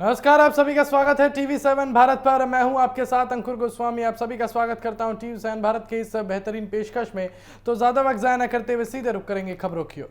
नमस्कार, आप सभी का स्वागत है टीवी7 भारत पर। मैं हूं आपके साथ अंकुर गोस्वामी। आप सभी का स्वागत करता हूं टीवी7 भारत के इस बेहतरीन पेशकश में। तो ज्यादा वक्त जाया न करते हुए सीधे रुक करेंगे खबरों की ओर।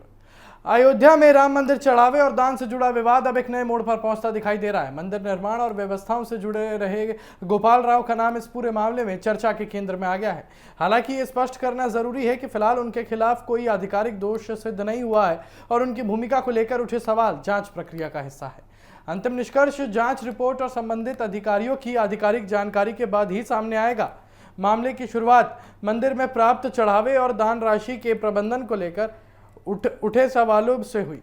अयोध्या में राम मंदिर चढ़ावे और दान से जुड़ा विवाद अब एक नए मोड़ पर पहुंचता दिखाई दे रहा है। मंदिर निर्माण और व्यवस्थाओं से जुड़े रहे गोपाल राव का नाम इस पूरे मामले में चर्चा के केंद्र में आ गया है। हालांकि ये स्पष्ट करना जरूरी है कि फिलहाल उनके खिलाफ कोई आधिकारिक दोष सिद्ध नहीं हुआ है और उनकी भूमिका को लेकर उठे सवाल जांच प्रक्रिया का हिस्सा है। अंतिम निष्कर्ष जांच रिपोर्ट और संबंधित अधिकारियों की आधिकारिक जानकारी के बाद ही सामने आएगा। मामले की शुरुआत मंदिर में प्राप्त चढ़ावे और दान राशि के प्रबंधन को लेकर उठे सवालों से हुई।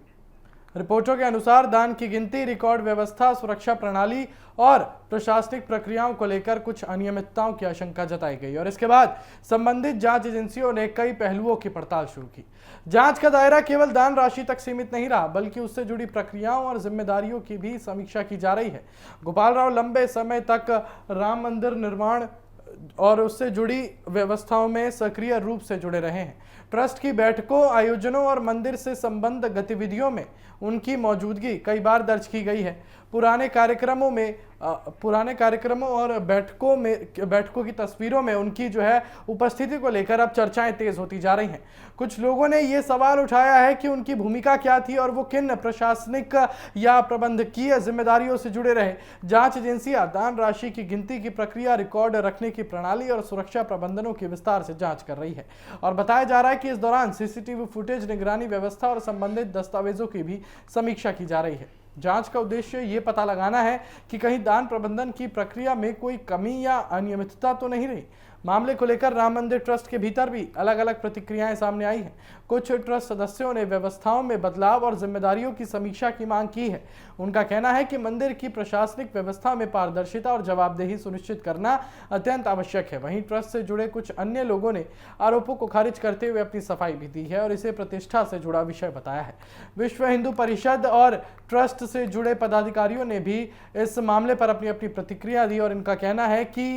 रिपोर्टों के अनुसार दान की गिनती, रिकॉर्ड व्यवस्था, सुरक्षा प्रणाली और प्रशासनिक प्रक्रियाओं को लेकर कुछ अनियमितताओं की आशंका जताई गई और इसके बाद संबंधित जांच एजेंसियों ने कई पहलुओं की पड़ताल शुरू की। जांच का दायरा केवल दान राशि तक सीमित नहीं रहा, बल्कि उससे जुड़ी प्रक्रियाओं और जिम्मेदारियों की भी समीक्षा की जा रही है। गोपाल राव लंबे समय तक राम मंदिर निर्माण और उससे जुड़ी व्यवस्थाओं में सक्रिय रूप से जुड़े रहे हैं। ट्रस्ट की बैठकों, आयोजनों और मंदिर से संबंध गतिविधियों में उनकी मौजूदगी कई बार दर्ज की गई है। पुराने कार्यक्रमों और बैठकों की तस्वीरों में उनकी उपस्थिति को लेकर अब चर्चाएं तेज होती जा रही हैं। कुछ लोगों ने ये सवाल उठाया है कि उनकी भूमिका क्या थी और वो किन प्रशासनिक या प्रबंधकीय जिम्मेदारियों से जुड़े रहे। जांच एजेंसियां दान राशि की गिनती की प्रक्रिया, रिकॉर्ड रखने की प्रणाली और सुरक्षा प्रबंधनों की विस्तार से जांच कर रही है और बताया जा रहा है कि इस दौरान सीसीटीवी फुटेज, निगरानी व्यवस्था और संबंधित दस्तावेजों की भी समीक्षा की जा रही है। जांच का उद्देश्य ये पता लगाना है कि कहीं दान प्रबंधन की प्रक्रिया में कोई कमी या अनियमितता तो नहीं रही। मामले को लेकर राम मंदिर ट्रस्ट के भीतर भी अलग अलग प्रतिक्रियाएं सामने आई हैं। कुछ ट्रस्ट सदस्यों ने व्यवस्थाओं में बदलाव और जिम्मेदारियों की समीक्षा की मांग की है। उनका कहना है कि मंदिर की प्रशासनिक व्यवस्था में पारदर्शिता और जवाबदेही सुनिश्चित करना अत्यंत आवश्यक है। वहीं ट्रस्ट से जुड़े कुछ अन्य लोगों ने आरोपों को खारिज करते हुए अपनी सफाई भी दी है और इसे प्रतिष्ठा से जुड़ा विषय बताया है। विश्व हिंदू परिषद और ट्रस्ट से जुड़े पदाधिकारियों ने भी इस मामले पर अपनी अपनी प्रतिक्रिया दी और इनका कहना है कि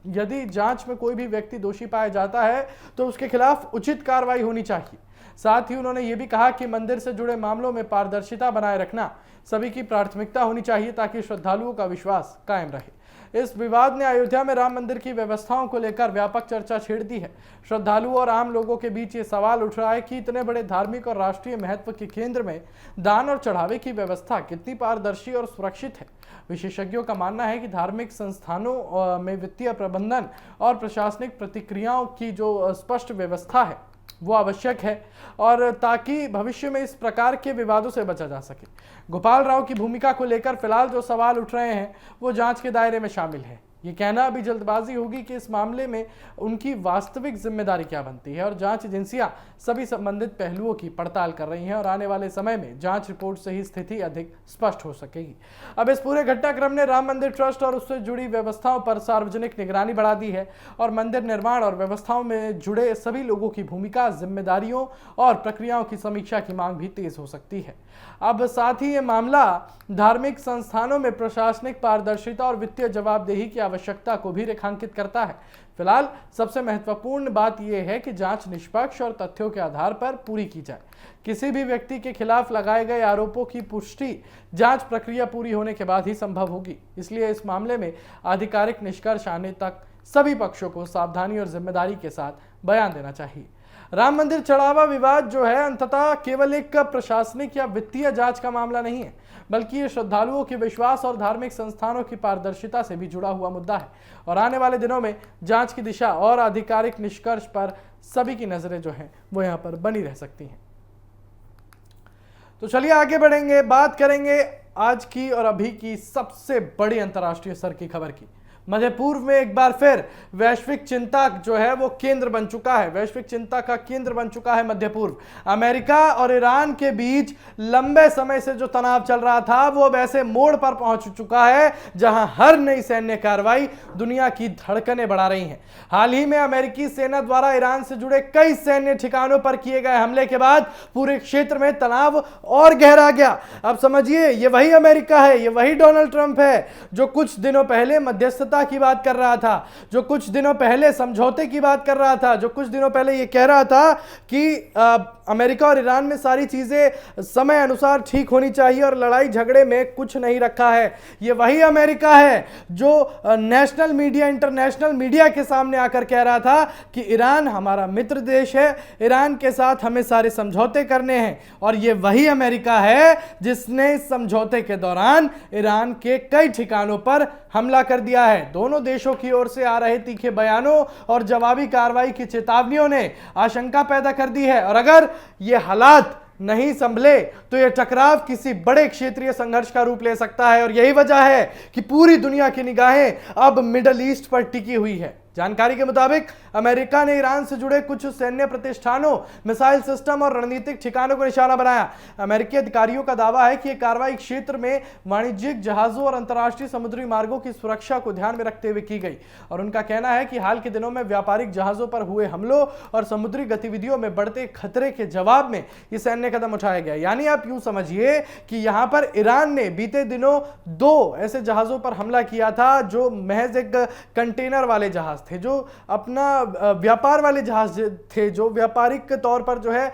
यदि जांच में कोई भी व्यक्ति दोषी पाया जाता है तो उसके खिलाफ उचित कार्रवाई होनी चाहिए। साथ ही उन्होंने ये भी कहा कि मंदिर से जुड़े मामलों में पारदर्शिता बनाए रखना सभी की प्राथमिकता होनी चाहिए ताकि श्रद्धालुओं का विश्वास कायम रहे। इस विवाद ने अयोध्या में राम मंदिर की व्यवस्थाओं को लेकर व्यापक चर्चा छेड़ दी है। श्रद्धालुओं और आम लोगों के बीच ये सवाल उठ रहा है कि इतने बड़े धार्मिक और राष्ट्रीय महत्व के केंद्र में दान और चढ़ावे की व्यवस्था कितनी पारदर्शी और सुरक्षित है। विशेषज्ञों का मानना है कि धार्मिक संस्थानों में वित्तीय प्रबंधन और प्रशासनिक प्रतिक्रियाओं की जो स्पष्ट व्यवस्था है वो आवश्यक है और ताकि भविष्य में इस प्रकार के विवादों से बचा जा सके। गोपाल राव की भूमिका को लेकर फिलहाल जो सवाल उठ रहे हैं वो जांच के दायरे में शामिल है। ये कहना अभी जल्दबाजी होगी कि इस मामले में उनकी वास्तविक जिम्मेदारी क्या बनती है और जांच एजेंसियां सभी संबंधित पहलुओं की पड़ताल कर रही हैं और आने वाले समय में जांच रिपोर्ट से ही स्थिति अधिक स्पष्ट हो सकेगी। अब इस पूरे घटनाक्रम ने राम मंदिर ट्रस्ट और उससे जुड़ी व्यवस्थाओं पर सार्वजनिक निगरानी बढ़ा दी है और मंदिर निर्माण और व्यवस्थाओं में जुड़े सभी लोगों की भूमिका, जिम्मेदारियों और प्रक्रियाओं की समीक्षा की मांग भी तेज हो सकती है। अब साथ ही ये मामला धार्मिक संस्थानों में प्रशासनिक पारदर्शिता और वित्तीय जवाबदेही की आवश्यकता को भी रेखांकित करता है। फिलहाल सबसे महत्वपूर्ण बात यह है कि जांच निष्पक्ष और तथ्यों के आधार पर पूरी की जाए। किसी भी व्यक्ति के खिलाफ लगाए गए आरोपों की पुष्टि जांच प्रक्रिया पूरी होने के बाद ही संभव होगी। इसलिए इस मामले में आधिकारिक निष्कर्ष आने तक सभी पक्षों को सावधानी और जिम्मेदारी के साथ बयान देना चाहिए। राम मंदिर चढ़ावा विवाद जो है अंततः केवल एक प्रशासनिक या वित्तीय जांच का मामला नहीं है, बल्कि ये श्रद्धालुओं के विश्वास और धार्मिक संस्थानों की पारदर्शिता से भी जुड़ा हुआ मुद्दा है और आने वाले दिनों में जांच की दिशा और आधिकारिक निष्कर्ष पर सभी की नजरें जो हैं वो यहाँ पर बनी रह सकती हैं। तो चलिए आगे बढ़ेंगे, बात करेंगे आज की और अभी की सबसे बड़ी अंतर्राष्ट्रीय स्तर की खबर की। मध्य पूर्व में एक बार फिर वैश्विक चिंता जो है वो केंद्र बन चुका है। वैश्विक चिंता का केंद्र बन चुका है मध्य पूर्व। अमेरिका और ईरान के बीच लंबे समय से जो तनाव चल रहा था वो अब ऐसे मोड़ पर पहुंच चुका है जहां हर नई सैन्य कार्रवाई दुनिया की धड़कनें बढ़ा रही हैं। हाल ही में अमेरिकी सेना द्वारा ईरान से जुड़े कई सैन्य ठिकानों पर किए गए हमले के बाद पूरे क्षेत्र में तनाव और गहरा गया। अब समझिए, ये वही अमेरिका है, ये वही डोनाल्ड ट्रंप है जो कुछ दिनों पहले मध्यस्थता एकता की बात कर रहा था, जो कुछ दिनों पहले समझौते की बात कर रहा था, जो कुछ दिनों पहले ये कह रहा था कि अमेरिका और ईरान में सारी चीजें समय अनुसार ठीक होनी चाहिए और लड़ाई झगड़े में कुछ नहीं रखा है, ये वही अमेरिका है जो नेशनल मीडिया, इंटरनेशनल मीडिया के सामने आकर कह रहा था कि ईरान हमारा मित्र देश है, ईरान के साथ हमें सारे समझौते करने हैं। और ये वही अमेरिका है जिसने इस समझौते के दौरान ईरान के कई ठिकानों पर हमला कर दिया है। दोनों देशों की ओर से आ रहे तीखे बयानों और जवाबी कार्रवाई की चेतावनियों ने आशंका पैदा कर दी है, और अगर ये हालात नहीं संभले तो यह टकराव किसी बड़े क्षेत्रीय संघर्ष का रूप ले सकता है। और यही वजह है कि पूरी दुनिया की निगाहें अब मिडल ईस्ट पर टिकी हुई है। जानकारी के मुताबिक अमेरिका ने ईरान से जुड़े कुछ सैन्य प्रतिष्ठानों, मिसाइल सिस्टम और रणनीतिक ठिकानों को निशाना बनाया। अमेरिकी अधिकारियों का दावा है कि यह कार्रवाई क्षेत्र में वाणिज्यिक जहाजों और अंतर्राष्ट्रीय समुद्री मार्गों की सुरक्षा को ध्यान में रखते हुए की गई। और उनका कहना है कि हाल के दिनों में व्यापारिक जहाजों पर हुए हमलों और समुद्री गतिविधियों में बढ़ते खतरे के जवाब में यह सैन्य कदम उठाया गया। यानी आप यूं समझिए कि यहां पर ईरान ने बीते दिनों 2 ऐसे जहाजों पर हमला किया था जो महज एक कंटेनर वाले जहाज थे, जो अपना व्यापार वाले जहाज थे, जो व्यापारिक तौर पर जो है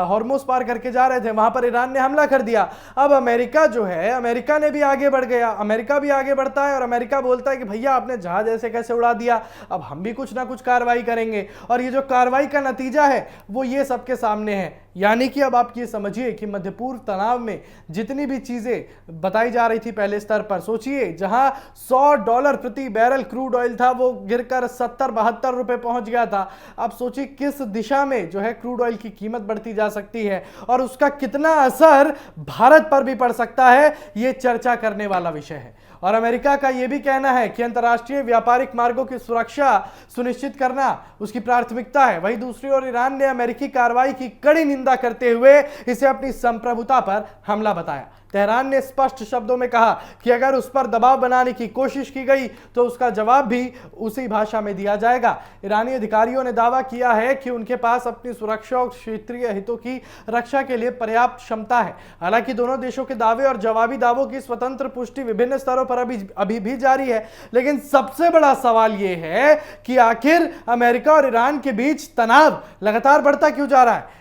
हॉर्मोज पार करके जा रहे थे, वहां पर ईरान ने हमला कर दिया। अब अमेरिका जो है, अमेरिका ने भी आगे बढ़ गया, अमेरिका भी आगे बढ़ता है और अमेरिका बोलता है कि भैया आपने जहाज ऐसे कैसे उड़ा दिया, अब हम भी कुछ ना कुछ कार्रवाई करेंगे। और ये जो कार्रवाई का नतीजा है वो ये सबके सामने है। यानी कि अब आप ये समझिए कि मध्य पूर्व तनाव में जितनी भी चीजें बताई जा रही थी पहले स्तर पर, सोचिए जहां $100 प्रति बैरल क्रूड ऑयल था वो गिरकर 70-72 रुपए पहुंच गया था। अब सोचिए किस दिशा में जो है क्रूड ऑयल की कीमत बढ़ती जा सकती है और उसका कितना असर भारत पर भी पड़ सकता है, ये चर्चा करने वाला विषय है। और अमेरिका का यह भी कहना है कि अंतर्राष्ट्रीय व्यापारिक मार्गों की सुरक्षा सुनिश्चित करना उसकी प्राथमिकता है। वहीं दूसरी ओर ईरान ने अमेरिकी कार्रवाई की कड़ी निंदा करते हुए इसे अपनी संप्रभुता पर हमला बताया। तेहरान ने स्पष्ट शब्दों में कहा कि अगर उस पर दबाव बनाने की कोशिश की गई तो उसका जवाब भी उसी भाषा में दिया जाएगा। ईरानी अधिकारियों ने दावा किया है कि उनके पास अपनी सुरक्षा और क्षेत्रीय हितों की रक्षा के लिए पर्याप्त क्षमता है। हालांकि दोनों देशों के दावे और जवाबी दावों की स्वतंत्र पुष्टि विभिन्न स्तरों पर अभी भी जारी है। लेकिन सबसे बड़ा सवाल यह है कि आखिर अमेरिका और ईरान के बीच तनाव लगातार बढ़ता क्यों जा रहा है?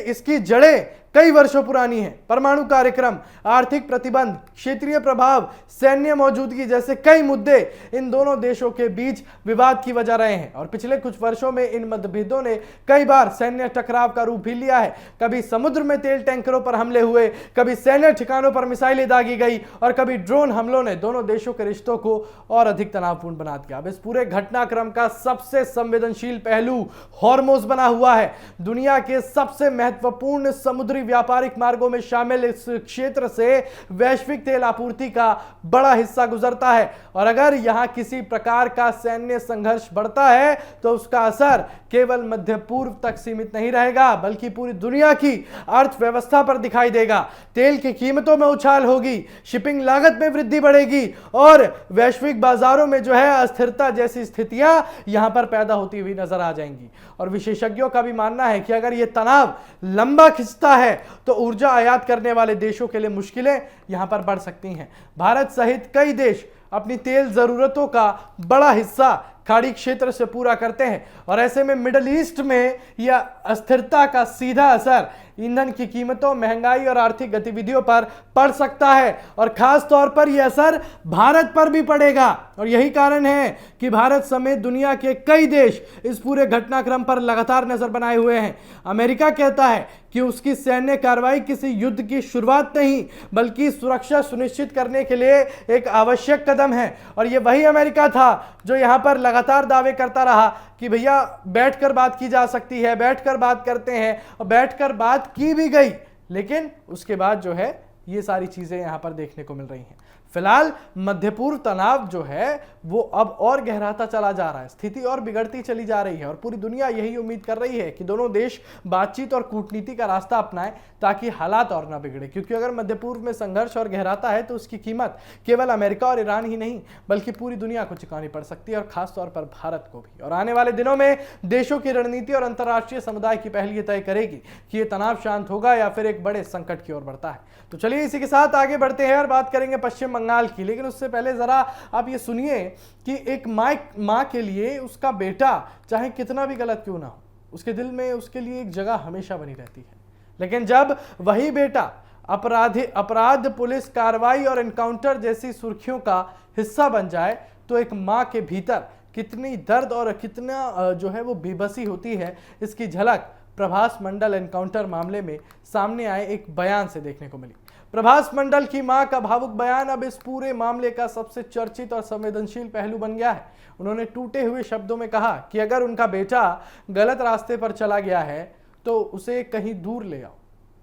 इसकी जड़ें कई वर्षों पुरानी है। परमाणु कार्यक्रम, आर्थिक प्रतिबंध, क्षेत्रीय प्रभाव, सैन्य मौजूदगी जैसे कई मुद्दे इन दोनों देशों के बीच विवाद की वजह रहे हैं। और पिछले कुछ वर्षों में इन मतभेदों ने कई बार सैन्य टकराव का रूप भी लिया है। कभी समुद्र में तेल टैंकरों पर हमले हुए, कभी सैन्य ठिकानों पर मिसाइलें दागी गई और कभी ड्रोन हमलों ने दोनों देशों के रिश्तों को और अधिक तनावपूर्ण बना दिया। अब इस पूरे घटनाक्रम का सबसे संवेदनशील पहलू हॉर्मोज बना हुआ है। दुनिया के सबसे महत्वपूर्ण समुद्री व्यापारिक मार्गों में शामिल इस क्षेत्र से वैश्विक तेल आपूर्ति का बड़ा हिस्सा गुजरता है। और अगर यहां किसी प्रकार का सैन्य संघर्ष बढ़ता है तो उसका असर केवल मध्य पूर्व तक सीमित नहीं रहेगा, बल्कि पूरी दुनिया की अर्थव्यवस्था पर दिखाई देगा। तेल की कीमतों में उछाल होगी, शिपिंग लागत में वृद्धि बढ़ेगी और वैश्विक बाजारों में जो है अस्थिरता जैसी स्थितियां यहां पर पैदा होती हुई नजर आ जाएंगी। और विशेषज्ञों का भी मानना है कि अगर यह तनाव लंबा खिंचता है तो ऊर्जा आयात करने वाले देशों के लिए मुश्किलें यहां पर बढ़ सकती हैं। भारत सहित कई देश अपनी तेल जरूरतों का बड़ा हिस्सा खाड़ी क्षेत्र से पूरा करते हैं और ऐसे में मिडिल ईस्ट में यह अस्थिरता का सीधा असर ईंधन की कीमतों, महंगाई और आर्थिक गतिविधियों पर पड़ सकता है और खास तौर पर यह असर भारत पर भी पड़ेगा। और यही कारण है कि भारत समेत दुनिया के कई देश इस पूरे घटनाक्रम पर लगातार नजर बनाए हुए हैं। अमेरिका कहता है कि उसकी सैन्य कार्रवाई किसी युद्ध की शुरुआत नहीं, बल्कि सुरक्षा सुनिश्चित करने के लिए एक आवश्यक कदम है। और यह वही अमेरिका था जो यहां पर लगातार दावे करता रहा कि भैया बैठकर बात की जा सकती है, बैठकर बात करते हैं, और बैठकर बात की भी गई, लेकिन उसके बाद जो है ये सारी चीजें यहां पर देखने को मिल रही हैं। फिलहाल मध्य पूर्व तनाव जो है वो अब और गहराता चला जा रहा है, स्थिति और बिगड़ती चली जा रही है और पूरी दुनिया यही उम्मीद कर रही है कि दोनों देश बातचीत और कूटनीति का रास्ता अपनाएं ताकि हालात और ना बिगड़े। क्योंकि अगर मध्य पूर्व में संघर्ष और गहराता है तो उसकी कीमत केवल अमेरिका और ईरान ही नहीं बल्कि पूरी दुनिया को चुकानी पड़ सकती है और खासतौर पर भारत को भी। और आने वाले दिनों में देशों की रणनीति और अंतर्राष्ट्रीय समुदाय की पहल ये तय करेगी कि ये तनाव शांत होगा या फिर एक बड़े संकट की ओर बढ़ता है। तो चलिए इसी के साथ आगे बढ़ते हैं और बात करेंगे पश्चिम बंगाल की। लेकिन उससे पहले ज़रा आप ये सुनिए कि एक माँ के लिए उसका बेटा चाहे कितना भी गलत क्यों ना हो, उसके दिल में उसके लिए एक जगह हमेशा बनी रहती है। लेकिन जब वही बेटा अपराध, पुलिस कार्रवाई और एनकाउंटर जैसी सुर्खियों का हिस्सा बन जाए तो एक माँ के भीतर कितनी दर्द और कितना जो है वो बेबसी होती है, इसकी झलक प्रभास मंडल एनकाउंटर मामले में सामने आए एक बयान से देखने को मिली। प्रभास मंडल की मां का भावुक बयान अब इस पूरे मामले का सबसे चर्चित और संवेदनशील पहलू बन गया है। उन्होंने टूटे हुए शब्दों में कहा कि अगर उनका बेटा गलत रास्ते पर चला गया है तो उसे कहीं दूर ले आओ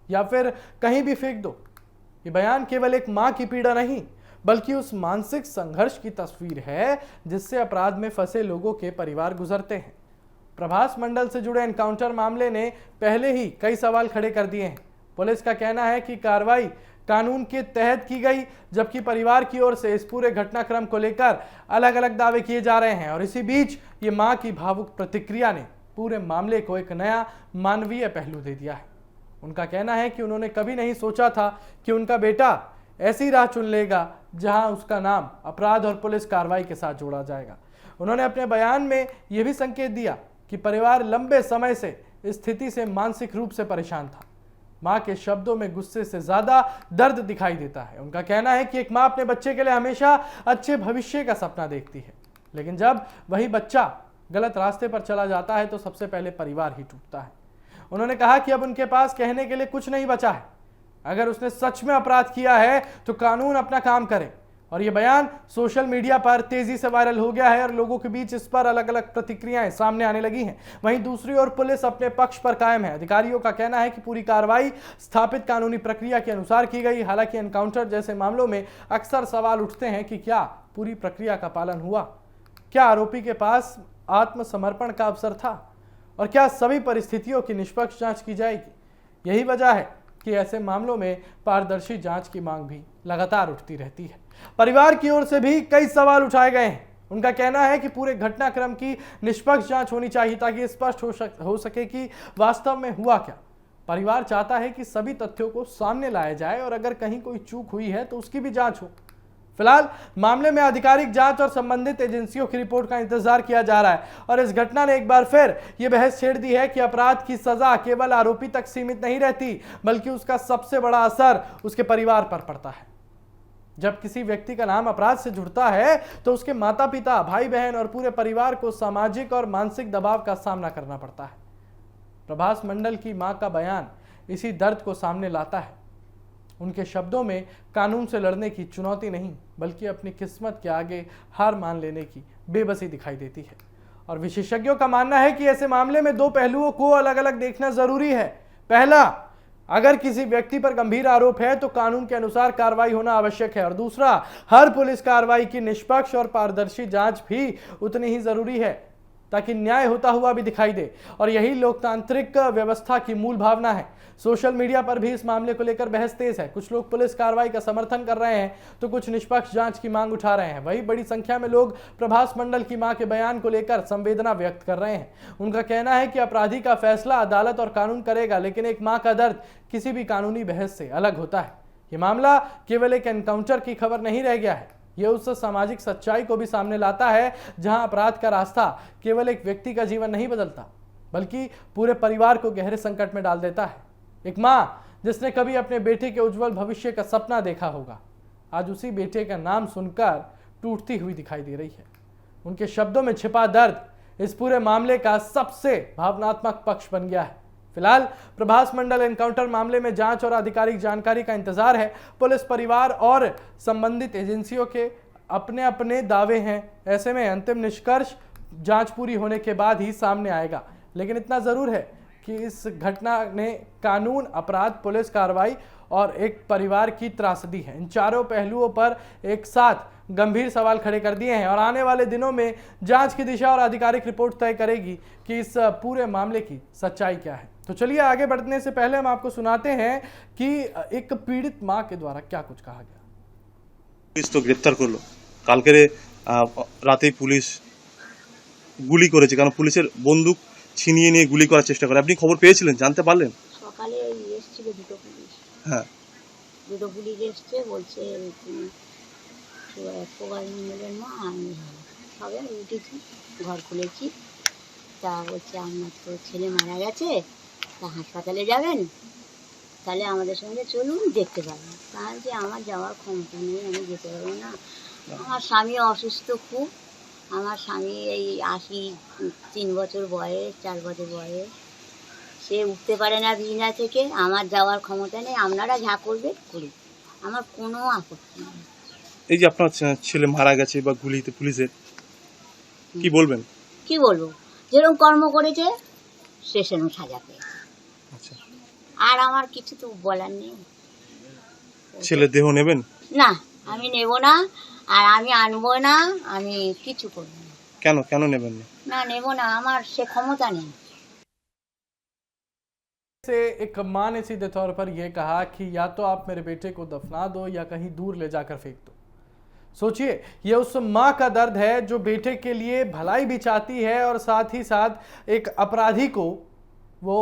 या फिर कहीं भी फेंक दो। ये बयान केवल एक मां की पीड़ा नहीं बल्कि उस मानसिक संघर्ष की तस्वीर है जिससे अपराध में फंसे लोगों के परिवार गुजरते हैं। प्रभास मंडल से जुड़े एनकाउंटर मामले ने पहले ही कई सवाल खड़े कर दिए हैं। पुलिस का कहना है कि कार्रवाई कानून के तहत की गई, जबकि परिवार की ओर से इस पूरे घटनाक्रम को लेकर अलग अलग दावे किए जा रहे हैं। और इसी बीच ये मां की भावुक प्रतिक्रिया ने पूरे मामले को एक नया मानवीय पहलू दे दिया है। उनका कहना है कि उन्होंने कभी नहीं सोचा था कि उनका बेटा ऐसी राह चुन लेगा जहां उसका नाम अपराध और पुलिस कार्रवाई के साथ जोड़ा जाएगा। उन्होंने अपने बयान में यह भी संकेत दिया कि परिवार लंबे समय से इस स्थिति से मानसिक रूप से परेशान था। मां के शब्दों में गुस्से से ज्यादा दर्द दिखाई देता है। उनका कहना है कि एक मां अपने बच्चे के लिए हमेशा अच्छे भविष्य का सपना देखती है, लेकिन जब वही बच्चा गलत रास्ते पर चला जाता है तो सबसे पहले परिवार ही टूटता है। उन्होंने कहा कि अब उनके पास कहने के लिए कुछ नहीं बचा है। अगर उसने सच में अपराध किया है तो कानून अपना काम करे। और यह बयान सोशल मीडिया पर तेजी से वायरल हो गया है और लोगों के बीच इस पर अलग अलग प्रतिक्रियाएं सामने आने लगी हैं। वहीं दूसरी ओर पुलिस अपने पक्ष पर कायम है। अधिकारियों का कहना है कि पूरी कार्रवाई स्थापित कानूनी प्रक्रिया के अनुसार की गई। हालांकि एनकाउंटर जैसे मामलों में अक्सर सवाल उठते हैं कि क्या पूरी प्रक्रिया का पालन हुआ, क्या आरोपी के पास आत्मसमर्पण का अवसर था और क्या सभी परिस्थितियों की निष्पक्ष जांच की जाएगी। यही वजह है कि ऐसे मामलों में पारदर्शी जांच की मांग भी लगातार उठती रहती है। परिवार की ओर से भी कई सवाल उठाए गए हैं। उनका कहना है कि पूरे घटनाक्रम की निष्पक्ष जांच होनी चाहिए ताकि स्पष्ट हो सके कि वास्तव में हुआ क्या। परिवार चाहता है कि सभी तथ्यों को सामने लाया जाए और अगर कहीं कोई चूक हुई है तो उसकी भी जांच हो। फिलहाल मामले में आधिकारिक जांच और संबंधित एजेंसियों की रिपोर्ट का इंतजार किया जा रहा है। और इस घटना ने एक बार फिर यह बहस छेड़ दी है कि अपराध की सजा केवल आरोपी तक सीमित नहीं रहती, बल्कि उसका सबसे बड़ा असर उसके परिवार पर पड़ता है। जब किसी व्यक्ति का नाम अपराध से जुड़ता है तो उसके माता पिता, भाई बहन और पूरे परिवार को सामाजिक और मानसिक दबाव का सामना करना पड़ता है। प्रभास मंडल की मां का बयान इसी दर्द को सामने लाता है। उनके शब्दों में कानून से लड़ने की चुनौती नहीं बल्कि अपनी किस्मत के आगे हार मान लेने की बेबसी दिखाई देती है। और विशेषज्ञों का मानना है कि ऐसे मामले में दो पहलुओं को अलग अलग देखना जरूरी है। पहला, अगर किसी व्यक्ति पर गंभीर आरोप है तो कानून के अनुसार कार्रवाई होना आवश्यक है। और दूसरा, हर पुलिस कार्रवाई की निष्पक्ष और पारदर्शी जांच भी उतनी ही जरूरी है ताकि न्याय होता हुआ भी दिखाई दे। और यही लोकतांत्रिक व्यवस्था की मूल भावना है। सोशल मीडिया पर भी इस मामले को लेकर बहस तेज है। कुछ लोग पुलिस कार्रवाई का समर्थन कर रहे हैं तो कुछ निष्पक्ष जांच की मांग उठा रहे हैं। वहीं बड़ी संख्या में लोग प्रभास मंडल की मां के बयान को लेकर संवेदना व्यक्त कर रहे हैं। उनका कहना है कि अपराधी का फैसला अदालत और कानून करेगा, लेकिन एक मां का दर्द किसी भी कानूनी बहस से अलग होता है। ये मामला केवल एक एनकाउंटर की खबर नहीं रह गया है, यह उस सामाजिक सच्चाई को भी सामने लाता है जहां अपराध का रास्ता केवल एक व्यक्ति का जीवन नहीं बदलता बल्कि पूरे परिवार को गहरे संकट में डाल देता है। एक मां जिसने कभी अपने बेटे के उज्जवल भविष्य का सपना देखा होगा, आज उसी बेटे का नाम सुनकर टूटती हुई दिखाई दे रही है। उनके शब्दों में छिपा दर्द इस पूरे मामले का सबसे भावनात्मक पक्ष बन गया है। फिलहाल प्रभास मंडल एनकाउंटर मामले में जांच और आधिकारिक जानकारी का इंतजार है। पुलिस, परिवार और संबंधित एजेंसियों के अपने अपने दावे हैं। ऐसे में अंतिम निष्कर्ष जांच पूरी होने के बाद ही सामने आएगा। लेकिन इतना जरूर है कि इस घटना ने कानून, अपराध, पुलिस कार्रवाई और एक परिवार की त्रासदी है, इन चारों पहलुओं पर एक साथ गंभीर सवाल खड़े कर दिए हैं। और आने वाले दिनों में जांच की दिशा और आधिकारिक रिपोर्ट तय करेगी कि इस पूरे मामले की सच्चाई क्या है। तो चलिए आगे बढ़ने से पहले हम आपको सुनाते हैं कि एक पीड़ित मां के द्वारा क्या कुछ कहा गया। पुलिस तो ग्रेप्तार करलो, কালকে রাতে পুলিশ গুলি করেছে, কারণ পুলিশের বন্দুক ছিনিয়ে নিয়ে গুলি করার চেষ্টা করে। আপনি খবর পেয়েছিলেন, জানতে পারলেন? সকালে এসেছিল দুটো পুলিশ। হ্যাঁ, দুটো পুলিশ এসছে, বলছে প্রবাস মণ্ডলের মা আমি সবে উঠেছি, ঘর খুলেছি। তা বলছে আপনার তো ছেলে মারা গেছে, তা হাসপাতালে যাবেন, তাহলে আমাদের সঙ্গে চলুন, দেখতে পাবেন। তা যে আমার যাওয়ার ক্ষমতা নেই, আমি যেতে পারবো না। আমার স্বামী অসুস্থ খুব। আমার স্বামী এই 83 বছর বয়স, 4 বছর বয়স, সে উঠতে পারে না বিছানা থেকে। আমার যাওয়ার ক্ষমতা নেই, আপনারা যা করবে করুন, আমার কোনো আপত্তি নেই। এই যে আপনার ছেলে মারা গেছে বা গুলিতে পুলিশের, কি বলবেন? কি বলবো, যেরকম কর্ম করেছে সে সেরকম সাজা পেয়েছে। আচ্ছা, আর আমার কিছু তো বলার নেই। ছেলের দেহ নেবেন? না, আমি নেব না, আর আমি আনবো না, আমি কিছু করবো না। কেন কেন নেবেন না? না, নেব না, আমার সে ক্ষমতা নেই। से एक माँ ने सीधे तौर पर यह कहा कि या तो आप मेरे बेटे को दफना दो या कहीं दूर ले जाकर फेंक दो। सोचिए, ये उस माँ का दर्द है जो बेटे के लिए भलाई भी चाहती है और साथ ही साथ एक अपराधी को वो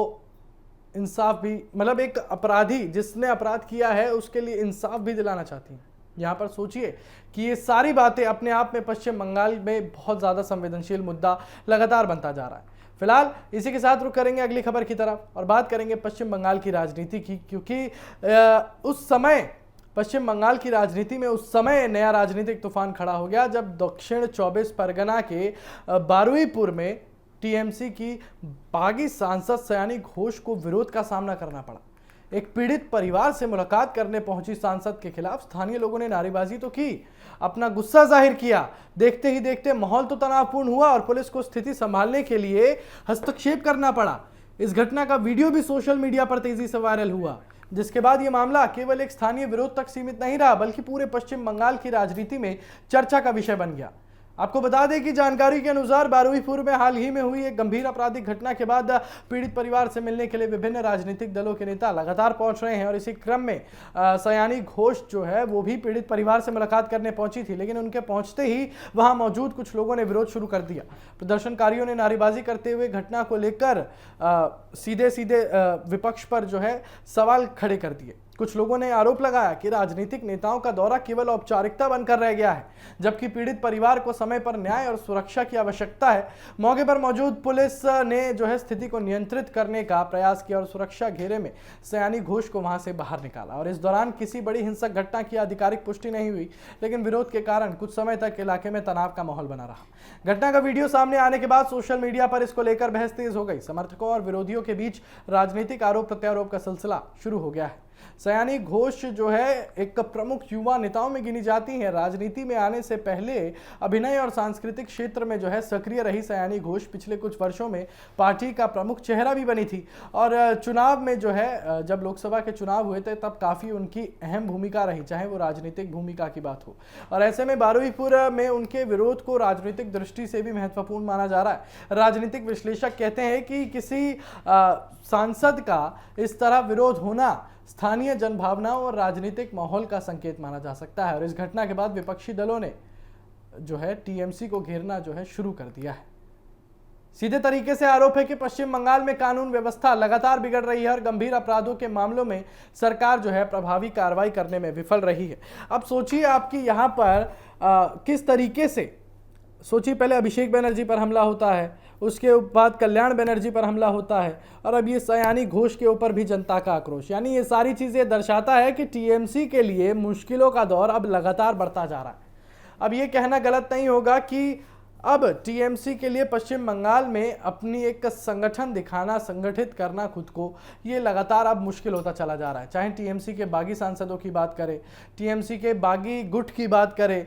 इंसाफ भी, मतलब एक अपराधी जिसने अपराध किया है उसके लिए इंसाफ भी दिलाना चाहती हैं। यहाँ पर सोचिए कि ये सारी बातें अपने आप में पश्चिम बंगाल में बहुत ज़्यादा संवेदनशील मुद्दा लगातार बनता जा रहा है। फिलहाल इसी के साथ रुक करेंगे अगली खबर की तरफ और बात करेंगे पश्चिम बंगाल की राजनीति की, क्योंकि उस समय पश्चिम बंगाल की राजनीति में उस समय नया राजनीतिक तूफान खड़ा हो गया जब दक्षिण 24 परगना के बारुईपुर में टीएमसी की बागी सांसद सयानी घोष को विरोध का सामना करना पड़ा। एक पीड़ित परिवार से मुलाकात करने पहुंची सांसद के खिलाफ स्थानीय लोगों ने नारेबाजी तो की, अपना गुस्सा जाहिर किया। देखते ही देखते माहौल तो तनावपूर्ण हुआ और पुलिस को स्थिति संभालने के लिए हस्तक्षेप करना पड़ा। इस घटना का वीडियो भी सोशल मीडिया पर तेजी से वायरल हुआ, जिसके बाद ये मामला केवल एक स्थानीय विरोध तक सीमित नहीं रहा बल्कि पूरे पश्चिम बंगाल की राजनीति में चर्चा का विषय बन गया। आपको बता दें कि जानकारी के अनुसार बारुईपुर में हाल ही में हुई एक गंभीर आपराधिक घटना के बाद पीड़ित परिवार से मिलने के लिए विभिन्न राजनीतिक दलों के नेता लगातार पहुंच रहे हैं और इसी क्रम में सयानी घोष जो है वो भी पीड़ित परिवार से मुलाकात करने पहुंची थी, लेकिन उनके पहुंचते ही वहां मौजूद कुछ लोगों ने विरोध शुरू कर दिया। प्रदर्शनकारियों ने नारेबाजी करते हुए घटना को लेकर सीधे सीधे विपक्ष पर जो है सवाल खड़े कर दिए। कुछ लोगों ने आरोप लगाया कि राजनीतिक नेताओं का दौरा केवल औपचारिकता बनकर रह गया है, जबकि पीड़ित परिवार को समय पर न्याय और सुरक्षा की आवश्यकता है। मौके पर मौजूद पुलिस ने जो है स्थिति को नियंत्रित करने का प्रयास किया और सुरक्षा घेरे में सयानी घोष को वहां से बाहर निकाला। और इस दौरान किसी बड़ी हिंसक घटना की आधिकारिक पुष्टि नहीं हुई, लेकिन विरोध के कारण कुछ समय तक इलाके में तनाव का माहौल बना रहा। घटना का वीडियो सामने आने के बाद सोशल मीडिया पर इसको लेकर बहस तेज हो गई। समर्थकों और विरोधियों के बीच राजनीतिक आरोप प्रत्यारोप का सिलसिला शुरू हो गया है। सयानी घोष जो है एक प्रमुख युवा नेताओं में गिनी जाती हैं। राजनीति में आने से पहले अभिनय और सांस्कृतिक क्षेत्र में जो है सक्रिय रही सयानी घोष पिछले कुछ वर्षों में पार्टी का प्रमुख चेहरा भी बनी थी और चुनाव में जो है जब लोकसभा के चुनाव हुए थे तब काफ़ी उनकी अहम भूमिका रही, चाहे वो राजनीतिक भूमिका की बात हो। और ऐसे में बारुईपुर में उनके विरोध को राजनीतिक दृष्टि से भी महत्वपूर्ण माना जा रहा है। राजनीतिक विश्लेषक कहते हैं कि किसी सांसद का इस तरह विरोध होना स्थानीय जनभावनाओं और राजनीतिक माहौल का संकेत माना जा सकता है। और इस घटना के बाद विपक्षी दलों ने जो है टीएमसी को घेरना जो है शुरू कर दिया है। सीधे तरीके से आरोप है कि पश्चिम बंगाल में कानून व्यवस्था लगातार बिगड़ रही है और गंभीर अपराधों के मामलों में सरकार जो है प्रभावी कार्रवाई करने में विफल रही है। अब सोचिए आपकी यहाँ पर किस तरीके से, सोचिए पहले अभिषेक बनर्जी पर हमला होता है, उसके बाद कल्याण बनर्जी पर हमला होता है और अब ये सयानी घोष के ऊपर भी जनता का आक्रोश। यानी ये सारी चीज़ें दर्शाता है कि टीएमसी के लिए मुश्किलों का दौर अब लगातार बढ़ता जा रहा है। अब ये कहना गलत नहीं होगा कि अब टीएमसी के लिए पश्चिम बंगाल में अपनी एक संगठन दिखाना, संगठित करना खुद को, ये लगातार अब मुश्किल होता चला जा रहा है। चाहे टीएमसी के बागी सांसदों की बात करें, टीएमसी के बागी गुट की बात करें,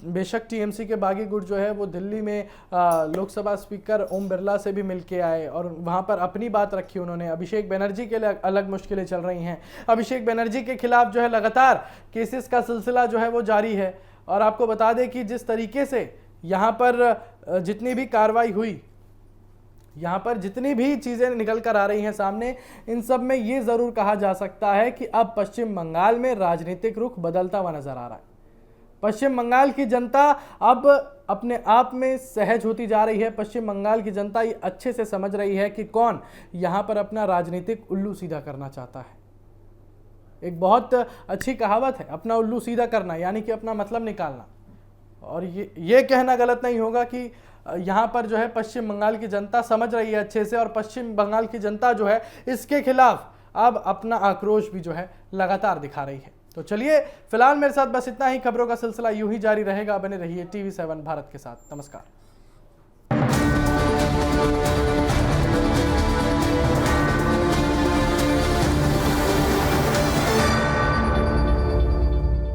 बेशक टीएमसी के बागी गुट जो है वो दिल्ली में लोकसभा स्पीकर ओम बिरला से भी मिलके आए और वहाँ पर अपनी बात रखी उन्होंने। अभिषेक बनर्जी के लिए अलग मुश्किलें चल रही हैं। अभिषेक बनर्जी के खिलाफ जो है लगातार केसेस का सिलसिला जो है वो जारी है। और आपको बता दें कि जिस तरीके से यहाँ पर जितनी भी कार्रवाई हुई, यहाँ पर जितनी भी चीज़ें निकल कर आ रही हैं सामने, इन सब में ये ज़रूर कहा जा सकता है कि अब पश्चिम बंगाल में राजनीतिक रुख बदलता हुआ नजर आ रहा है। पश्चिम बंगाल की जनता अब अपने आप में सहज होती जा रही है। पश्चिम बंगाल की जनता ये अच्छे से समझ रही है कि कौन यहाँ पर अपना राजनीतिक उल्लू सीधा करना चाहता है। एक बहुत अच्छी कहावत है, अपना उल्लू सीधा करना, यानी कि अपना मतलब निकालना। और ये कहना गलत नहीं होगा कि यहाँ पर जो है पश्चिम बंगाल की जनता समझ रही है अच्छे से, और पश्चिम बंगाल की जनता जो है इसके खिलाफ अब अपना आक्रोश भी जो है लगातार दिखा रही है। तो चलिए फिलहाल मेरे साथ बस इतना ही। खबरों का सिलसिला यूं ही जारी रहेगा, बने रहिए TV7 भारत के साथ। नमस्कार।